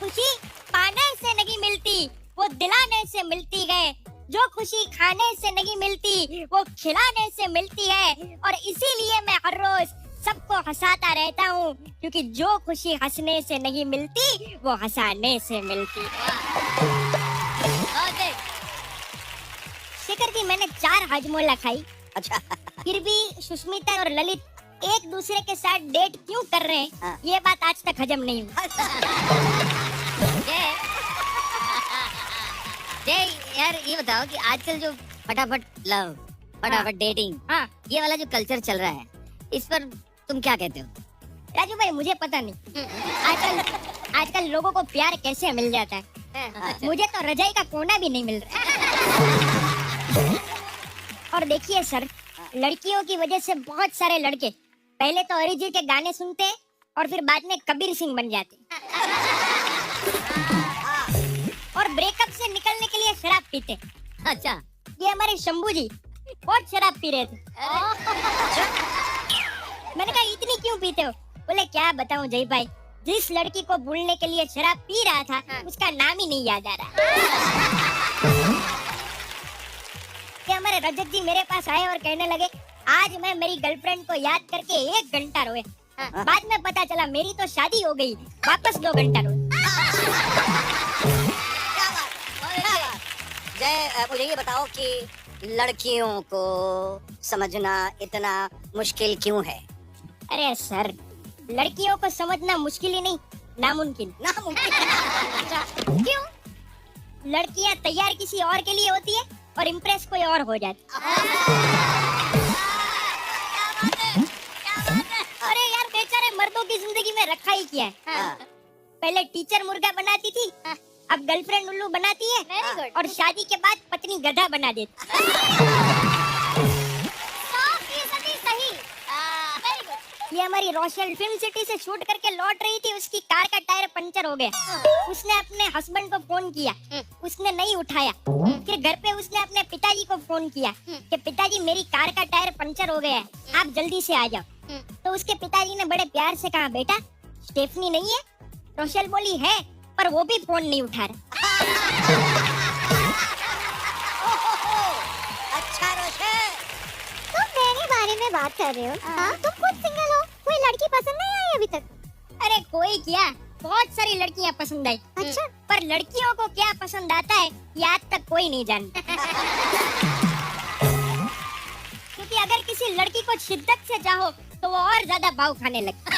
खुशी पाने से नहीं मिलती, वो दिलाने से मिलती है। जो खुशी खाने से नहीं मिलती, वो खिलाने से मिलती है। और इसीलिए मैं हर रोज सबको हंसाता रहता हूँ, क्योंकि जो खुशी हंसने से नहीं मिलती, वो हंसाने से मिलती है। शिखर जी, मैंने 4 हाजमोला खाई। अच्छा। फिर भी सुष्मिता और ललित एक दूसरे के साथ डेट क्यों कर रहे हैं, हाँ। ये बात आज तक हजम नहीं हुई। जय यार, ये बताओ कि आजकल जो फटाफट लव, फटाफट डेटिंग, हाँ ये वाला जो कल्चर चल रहा है, इस पर तुम क्या कहते हो? राजू भाई, मुझे पता नहीं आजकल लोगों को प्यार कैसे मिल जाता है। अच्छा। मुझे तो रजाई का कोना भी नहीं मिल रहा। और देखिए सर, लड़कियों की वजह से बहुत सारे लड़के पहले तो अरिजीत के गाने सुनते हैं और फिर बाद में कबीर सिंह बन जाते और ब्रेकअप से निकलने के लिए शराब पीते। अच्छा। ये हमारे शंभू जी बहुत शराब पी रहे थे। मैंने कहा इतनी क्यों पीते हो? बोले क्या बताऊं जय भाई, जिस लड़की को भूलने के लिए शराब पी रहा था, उसका नाम ही नहीं याद आ रहा। कि हमारे रजत जी मेरे पास आए और कहने लगे, आज मैं मेरी गर्लफ्रेंड को याद करके 1 घंटा रोए। बाद में पता चला मेरी तो शादी हो गई, वापस 2 घंटा रोए। जय, मुझे ये बताओ कि लड़कियों को समझना इतना मुश्किल क्यों है? अरे सर, लड़कियों को समझना मुश्किल ही नहीं, नामुमकिन। क्यों? लड़कियां तैयार किसी और के लिए होती है और इम्प्रेस कोई और हो जाती। अरे यार, बेचारे मर्दों की जिंदगी में रखा ही क्या है। पहले टीचर मुर्गा बनाती थी, अब गर्लफ्रेंड उल्लू बनाती है, और शादी के बाद पत्नी गधा बना देती। ये हमारी रोशल फिल्म सिटी से शूट करके लौट रही थी, उसकी कार का टायर पंचर हो गया। उसने अपने हस्बैंड को फोन किया, उसने नहीं उठाया। फिर घर पे उसने अपने पिताजी को फोन किया कि पिताजी मेरी कार का टायर पंचर हो गया है, आप जल्दी से आ जाओ। तो उसके पिताजी ने बड़े प्यार से कहा, बेटा स्टेफनी नहीं है? रोशल बोली है, पर वो भी फोन नहीं उठा रहा। अच्छा रोशल, तुम मेरे बारे में बात कर रहे हो? हाँ, तुम खुद सिंगल हो, कोई लड़की पसंद नहीं आई अभी तक? अरे कोई क्या, बहुत सारी लड़कियां पसंद आई। अच्छा, पर लड़कियों को क्या पसंद आता है, ये आज तक कोई नहीं जानता। क्योंकि अगर किसी लड़की को शिद्दत से चाहो तो वो और ज्यादा भाव खाने लगती।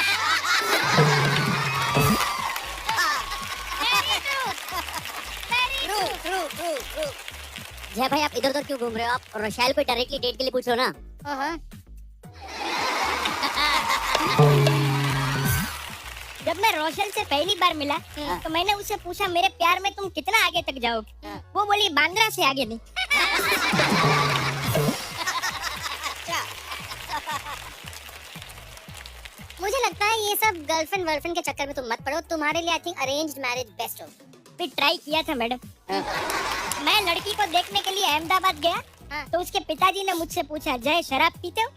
जय भाई, आप इधर उधर क्यों घूम रहे हो? आप रोशल को डायरेक्टली डेट के लिए पूछ लो ना। जब मैं रोशल से पहली बार मिला तो मैंने उससे पूछा, मेरे प्यार में तुम कितना आगे तक जाओगे? वो बोली, बांद्रा से आगे नहीं। मुझे लगता है ये सब गर्लफ्रेंड वर्लफ्रेंड के चक्कर में तुम मत पड़ो। तुम्हारे लिए I think arranged marriage best हो। फिर ट्राई किया था मैडम। मैं लड़की को देखने के लिए अहमदाबाद गया तो उसके पिताजी ने मुझसे पूछा, जय शराब पीते हो?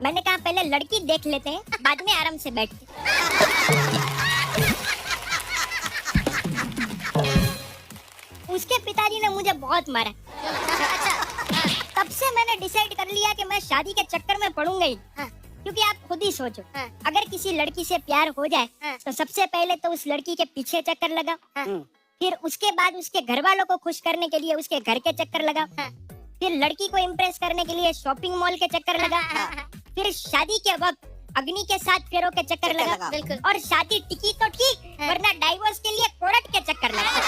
मैंने कहा पहले लड़की देख लेते हैं, बाद में आराम से बैठते। उसके पिताजी ने मुझे बहुत मारा। तब से मैंने डिसाइड कर लिया कि मैं शादी के चक्कर में पड़ूंगा ही। क्योंकि आप खुद ही सोचो, अगर किसी लड़की से प्यार हो जाए तो सबसे पहले तो उस लड़की के पीछे चक्कर लगाओ, फिर उसके बाद उसके घर वालों को खुश करने के लिए उसके घर के चक्कर लगाओ, फिर लड़की को इम्प्रेस करने के लिए शॉपिंग मॉल के चक्कर लगाओ, फिर शादी के वक्त अग्नि के 7 फेरों के चक्कर लगाओ, बिल्कुल। और शादी टिकी तो ठीक, वरना डाइवोर्स के लिए कोर्ट के चक्कर लगाओ।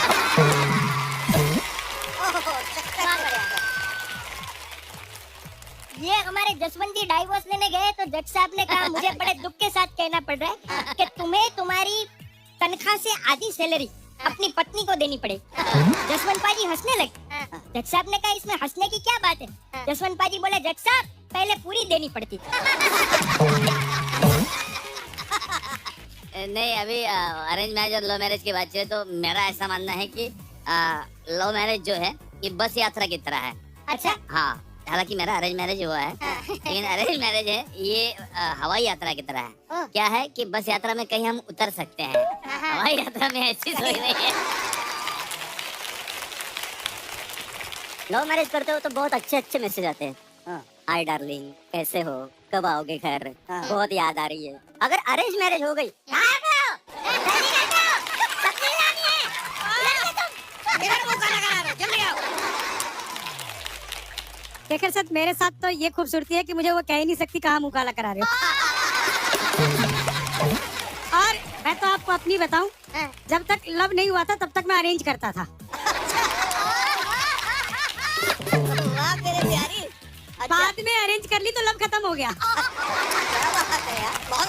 ये हमारे जसवंत जी डाइवोर्स लेने गए तो जज साहब ने कहा, मुझे बड़े दुख के साथ कहना पड़ रहा है कि तुम्हें तुम्हारी तनख्वाह से आधी सैलरी अपनी पत्नी को देनी पड़ेगी। जसवंत पाजी हंसने लगे। जज साहब ने कहा, इसमें हंसने की क्या बात है? जसवंत पाजी बोले, जज साहब पहले पूरी देनी पड़ती थी। नहीं, अभी अरेंज मैरिज और लव मैरिज की बात है तो मेरा ऐसा मानना है कि लव मैरिज जो है ये बस यात्रा की तरह है। अच्छा। हाँ, हालांकि मेरा अरेंज मैरिज हुआ है लेकिन अरेंज मैरिज है ये हवाई यात्रा की तरह है। ओह। क्या है कि बस यात्रा में कहीं हम उतर सकते हैं, हवाई यात्रा में ऐसी सोच नहीं है। लव मैरिज करते हो तो बहुत अच्छे अच्छे मैसेज आते हैं। हाय डार्लिंग, कैसे हो, कब आओगे घर, बहुत याद आ रही है। अगर अरेंज मैरिज हो गई, देखिए सर, मेरे साथ तो ये खूबसूरती है कि मुझे वो कह ही नहीं सकती कहाँ मुँह काला करा रहे हो। और मैं तो आपको अपनी बताऊं, जब तक लव नहीं हुआ था तब तक मैं अरेंज करता था। वाह मेरे प्यारी, बाद में अरेंज कर ली तो लव खत्म हो गया।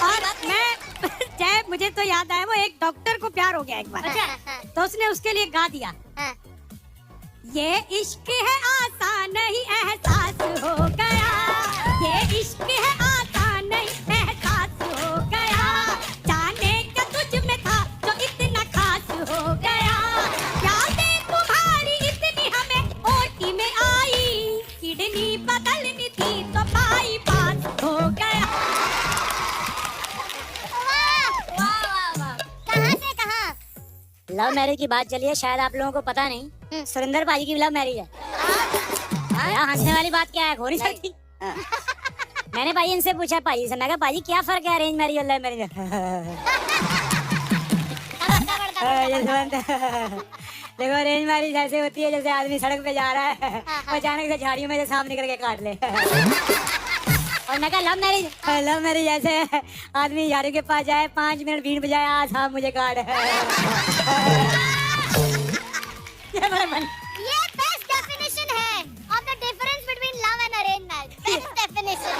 और मैं जय मुझे तो याद आया, वो एक डॉक्टर को प्यार हो गया एक बार, तो उसने उसके लिए गा दिया, ये इश्क है आसान नहीं एहसास हो गया, ये इश्क है आसान नहीं एहसास हो गया, जाने क्या तुझ में था जो इतना खास हो गया, यादें तुम्हारी इतनी हमें ओटी में आई, किडनी बदलनी थी तो बाईपास हो गया। कहाँ से कहाँ? लव मैरिज की बात चली है, शायद आप लोगों को पता नहीं, सुरेंद्र भाई की लव मैरिज है। यहाँ हंसने वाली बात क्या है, हो नहीं सकती। मैंने भाई इनसे पूछा, भाई से, मैं कहा भाई क्या फर्क है अरेंज मैरिज और लव मैरिज? देखो अरेंज मैरिज ऐसे होती है जैसे आदमी सड़क पे जा रहा है, अचानक से झाड़ियों में से सांप निकल के काट ले। और मैं कहा लव मैरिज ऐसे है, आदमी झाड़ियों के पास जाए, 5 मिनट भीड़ बजाए, आज सांप मुझे काट। ये बेस्ट डेफिनेशन है of the difference between love and arrange marriage. Best definition.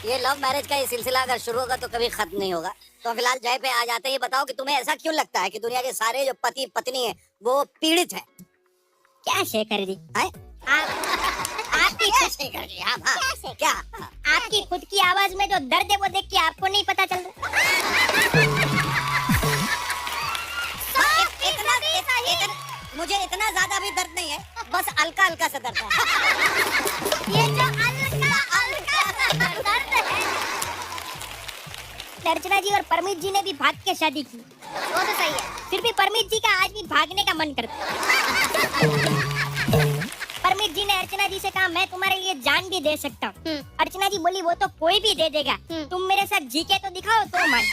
ये लव मैरिज का ये सिलसिला अगर शुरू होगा तो कभी खत्म नहीं होगा। तो फिलहाल जय पे आ जाते हैं, ये बताओ कि तुम्हें ऐसा क्यों लगता है कि दुनिया के सारे जो पति पत्नी है वो पीड़ित है? क्या शेखर जी, आपकी शेखर जी, हाँ, क्या आपकी खुद की आवाज में जो दर्द है वो देख के आपको नहीं पता चल रहा? मुझे इतना ज्यादा भी दर्द नहीं है, बस हल्का हल्का सा दर्द है। ये जो हल्का दर्द है। अर्चना जी और परमीत जी ने भी भाग के शादी की, वो तो सही है। फिर भी परमीत जी का आज भी भागने का मन करता है। परमीत जी ने अर्चना जी से कहा मैं तुम्हारे लिए जान भी दे सकता हूँ। अर्चना जी बोली वो तो कोई भी दे देगा, तुम मेरे साथ जी के तो दिखाओ तो मान।